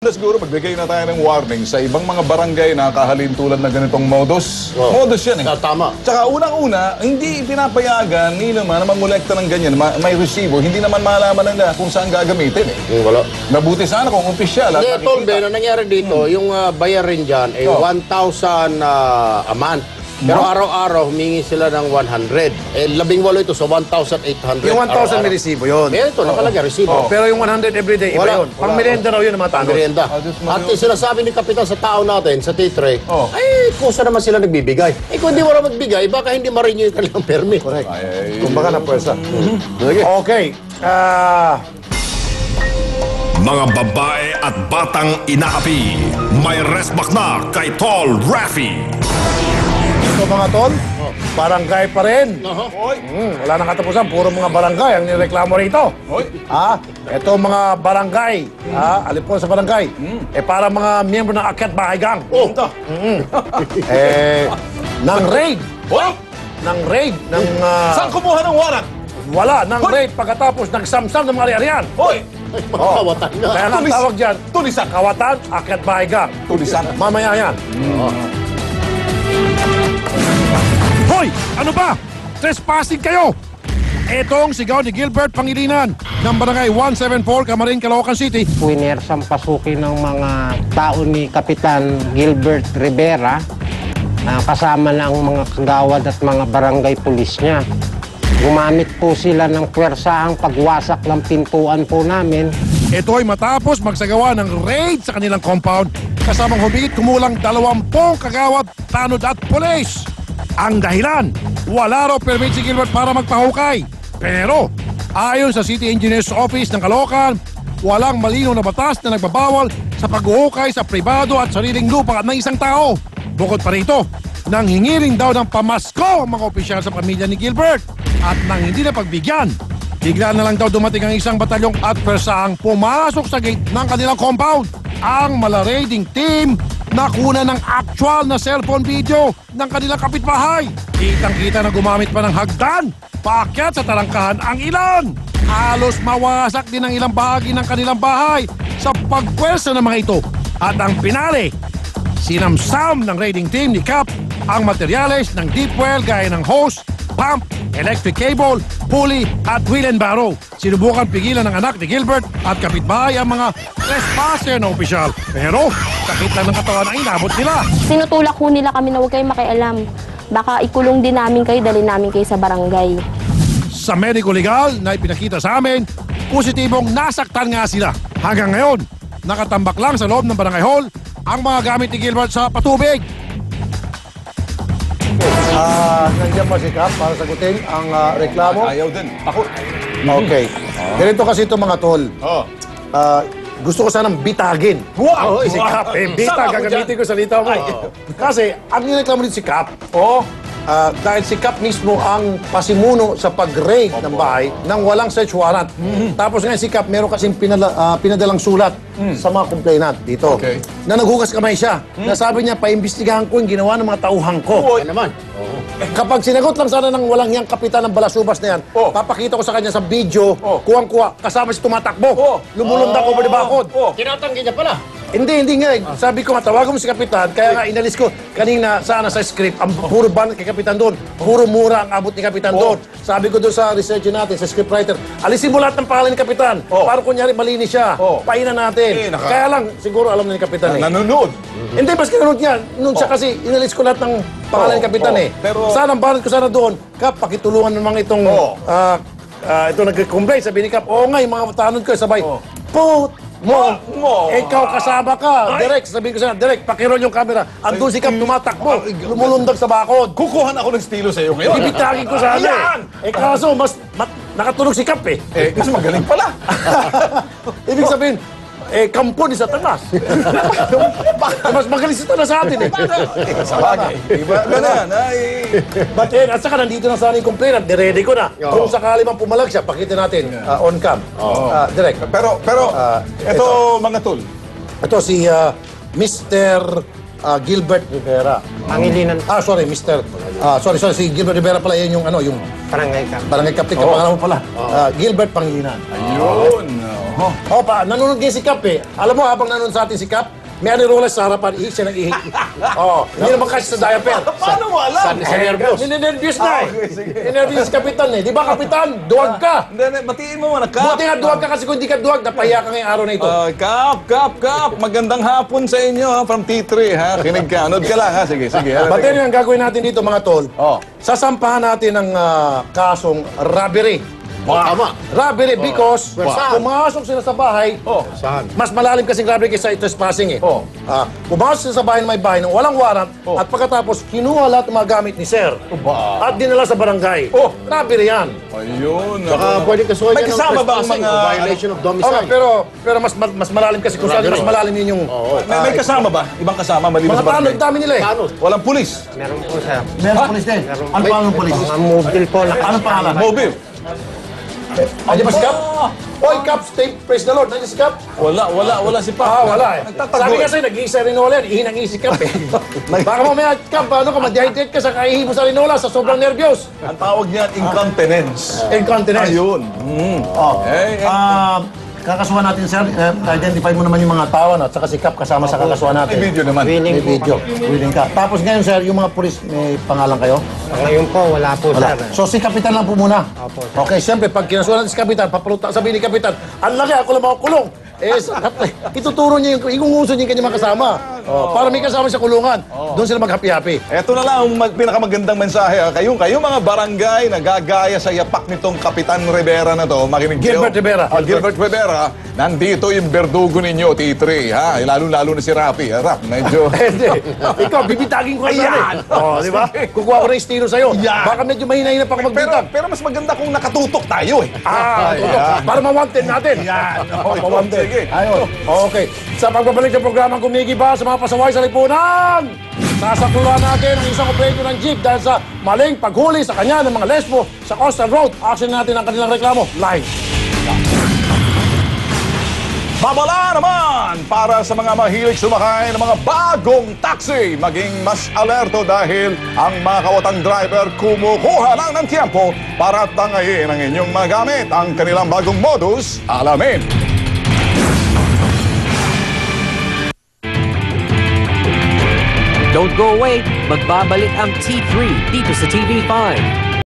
Siguro magbigay na tayo ng warning sa ibang mga barangay na kahalintulad na ganitong modus. Modus yan eh. Tama. Tsaka unang-una, hindi pinapayagan ni naman na mangolekta ng ganyan, may resibo, hindi naman malaman nila kung saan gagamitin eh. Wala. Mabuti sana kung opisyal. Hindi, Tolbe, na nangyari dito, yung bayarin dyan, 1,000 a month. Pero araw-araw, humingi sila ng 100. 18 ito, so 1,800. Yung 1,000 may resibo yun. Ito, nakalagay, resibo. Pero yung 100 everyday, iba Wala. yun. Pang merienda raw yun, mga tanong. Merienda. At sinasabi ni Kapitan sa tao natin, sa T3, ay, kusa naman sila nagbibigay. Eh, kung hindi mo na magbigay, baka hindi ma-renew yung kanilang permit. Correct. Kumbaga na pwersa. Okay. Mga babae at batang inaapi, may resback na kay Tol Raffy. Ito mga tol, barangay pa rin. Wala nang katapusan, puro mga barangay ang nireklamo rito. Ito mga barangay, alin po sa barangay, para mga miyembro ng Akyat Bahay Gang. Nang raid. Nang raid, Saan kumuha ng warrant? wala, nang raid pagkatapos nagsamsam ng mga ari-arian. Kawatan nga. Kaya nga ang tawag dyan, Tulisan. Kawatan, Akyat Bahay Gang. Tulisan. Mamaya yan. Hoy! Ano ba? Trespassing kayo! Etong sigaw ni Gilbert Pangilinan ng Barangay 174, Camarin, Caloocan City. Puinersang pasukin ng mga tao ni Kapitan Gilbert Rivera kasama ng mga kagawad at mga barangay pulis niya. Gumamit po sila ng pwersahang pagwasak ng pintuan po namin. Ito ay matapos magsagawa ng raid sa kanilang compound kasamang humigit kumulang 20 kagawad, tanod at pulis. Ang dahilan, wala raw permit si Gilbert para magpahukay. Pero ayon sa City Engineer's Office ng Caloocan, walang malinaw na batas na nagbabawal sa paghuhukay sa pribado at sariling lupa ng isang tao. Bukod pa rito, nanghingi rin daw ng pamasko ang mga opisyal sa pamilya ni Gilbert. At nang hindi na pagbigyan, bigla na lang daw dumating ang isang batalyong at persahang pumasok sa gate ng kanilang compound. Ang mala-raiding team nakuna ng actual na cellphone video ng kanilang kapitbahay. Kitang-kita na gumamit pa ng hagdan, paakyat sa talangkahan ang ilan. Halos mawasak din ang ilang bahagi ng kanilang bahay sa pagpwersa ng mga ito. At ang pinali, sinamsam ng raiding team ni Cap ang materyales ng deep well gaya ng hose, pump, electric cable, pulley at wheel and barrow. Sinubukan pigilan ng anak ni Gilbert at kapitbahay ang mga trespasser na opisyal. Pero sakit lang ng katawan ang inabot nila. Tinutulak ko nila kami na huwag kayong makialam. Baka ikulong din namin kayo, dalhin namin kayo sa barangay. Sa medico legal na ipinakita sa amin, positibong nasaktan nga sila. Hanggang ngayon, nakatambak lang sa loob ng barangay hall ang mga gamit ni Gilbert sa patubig. Nandiyan ba si Cap para sagutin ang reklamo? Ayaw din. Ako. Okay. Ganito kasi ito mga tol. Gusto ko sanang bitagin. Wow! Si Cap. Bitag, gagamitin ko sa salita mo. Kasi, ang nireklamo din si Cap, dahil si Cap mismo ang pasimuno sa pag-raid ng bahay nang walang search warrant. Tapos ngayon si Cap, meron kasing pinadalang sulat sa mga complainant dito. Okay. Na naghugas kamay siya. Na sabi niya, paimbestigahan ko yung ginawa ng mga tauhang ko. Ano naman? Kapag sinagot lang sana ng walang yang kapitan ng Balasubas na yan, papakita ko sa kanya sa video, kuwang-kuwa, kasama si tumatakbo. Lumulundag over the bakod. Tinatanggi niya pala. Hindi nga. Sabi ko nga, tawagan mo si kapitan, kaya nga inalis ko kanina sana sa script, ang puro ban kay kapitan doon, puro mura ang abot ni kapitan doon. Sabi ko doon sa researcher natin, sa scriptwriter, alisin mo lahat ng pangalan ni kapitan, para kunyari malinis siya, painan natin. Kaya lang, siguro alam na ni kapitan Nanonood. Hindi, mas kinanood niya. Noon siya kasi, inalis ko lahat ng pangalan ni kapitan Pero sana ang banat ko sana doon, Kap, pakitulungan naman itong, ito nag-complain, sabi ni Kap, oo nga, yung mga tanod ko, sabay, ikaw kasama ka. Direk, sabihin ko sana, Direk, pakiroon yung camera. Andun si Kap tumatakbo, lumulundag sa bakod. Kukuhan ako ng estilo sa'yo ngayon. Bibitagin ko sana. Kaso, mas nakatulog si Kap Mas magaling pala. Ibig sabihin, kampo ni Satanas. Mas magaling si Satanas sa atin Sa bagay. Iba ka na. But at saka nandito na sana yung complainant, ready ko na. Kung sakali man pumalag siya, pakita natin on cam. Direct. Pero, ito mga tol. Ito si Mr. Gilbert Rivera. Pangilinan. Sorry, Mr. Sorry, si Gilbert Rivera pala yung Barangay Cap. barangay captain, kapangalaman mo pala. Gilbert Pangilinan. Ayun. Opa, nanonood din si Kap eh. Alam mo, habang nanonood sa atin si Kap, may anirulas sa harapan, ihi siya ng ihi. Hindi naman kasi sa diaper. Paano mo alam? Sa nervyos. Ninenervyos na eh. sige. Ninenervyos si Kapitan eh. Di ba, Kapitan? Duwag ka. Hindi, batiin mo muna, Kap. Buti nga duwag ka kasi kung hindi ka duwag, napahiya ka ngayong araw na ito. Kap. Magandang hapon sa inyo, ha? From T3, ha? Kinig ka. Anood ka lang, ha? Sige. Baterya ang gagawin natin dito, mga tol. Sasampahan natin ng kasong robbery. Tama. Robbery because Saan? pumasok sila sa bahay, Saan? mas malalim kasing robbery kaysa trespassing eh. Pumasok sila sa bahay ng may bahay ng walang warrant at pagkatapos kinuha lahat ng mga gamit ni Sir at dinala sa barangay. Robbery yan. Ayun. Baka pwede kasuhan May yan ng kasama ba ang trespassing mga- o violation of Okay, domicile. pero mas malalim kasi kung saan mas malalim yun yung... May kasama ba? Ibang kasama, maliban Mga sa tanod, barangay? dami nila eh. Tanod. Walang pulis. Meron po, sir. Meron pulis din. Ano pa ang pulis? Mga mobile po na Anong pangalan? Mobile. Andiyan ba si Cap? Oy, Cap, stay, praise the Lord. Nandiyan si Cap? Wala si Pap. Wala eh. Nagtatago Sabi eh. kasi, nag-iisa rinola yan, ihi ng isi Cap eh. Baka mamaya, Cap, ano ka, ma-dehydrate ka sa kaihi mo sa rinola sa sobrang nervyos. Ang tawag niyan, incontinence. Incontinence. Ayun. Kakasuhan natin, sir. Identify mo naman yung mga tawan at saka si Cap kasama sa kakasuhan May natin. video naman. May video. Willing ka. Tapos ngayon, sir, yung mga pulis, may pangalan kayo? Ngayon po, wala po, Wala. sir. So, si Kapitan lang po muna. Opo, sir. Okay, siyempre, pag kinasuhan natin si Kapitan, sabihin ni Kapitan, ang laki, ako lang makukulong. Ituturo niya yung ingunguso niya yung kanyang mga kasama. Para may kasama sa kulungan. Doon sila mag-happy-happy. Ito na lang ang pinakamagandang mensahe. Kayong mga barangay na gagaya sa yapak nitong Kapitan Rivera na to, makinig kayo. Gilbert Rivera. Gilbert Rivera. Nandito yung berdugo ninyo, T3, ha? Lalo-lalo na si Rafi. Rap, medyo... Hindi. Ikaw, bibitagin ko Ayan. Di ba? Kukuha ko ng estilo sa'yo. Yan. Baka medyo mahina-hina pa ako magbitag. pero mas maganda kung nakatutok tayo, eh. Para ma-wanted natin. Yan. Ma-wanted. Sige. Ayun. Okay. Sa pagbabalik ng programang Kumigiba sa mga pasaway sa lipunan, sasakluhan natin ang isang operator ng jeep dahil sa maling paghuli sa kanya ng mga lesbo sa Coastal Road. Action natin ang kanilang reklamo. Live. Babala naman para sa mga mahilig sumakay ng mga bagong taxi. Maging mas alerto dahil ang mga kawatang driver kumukuha lang ng tiempo para tangayin ang inyong mga gamit. Ang kanilang bagong modus, alamin. Don't go away, magbabalik ang T3 dito sa TV5.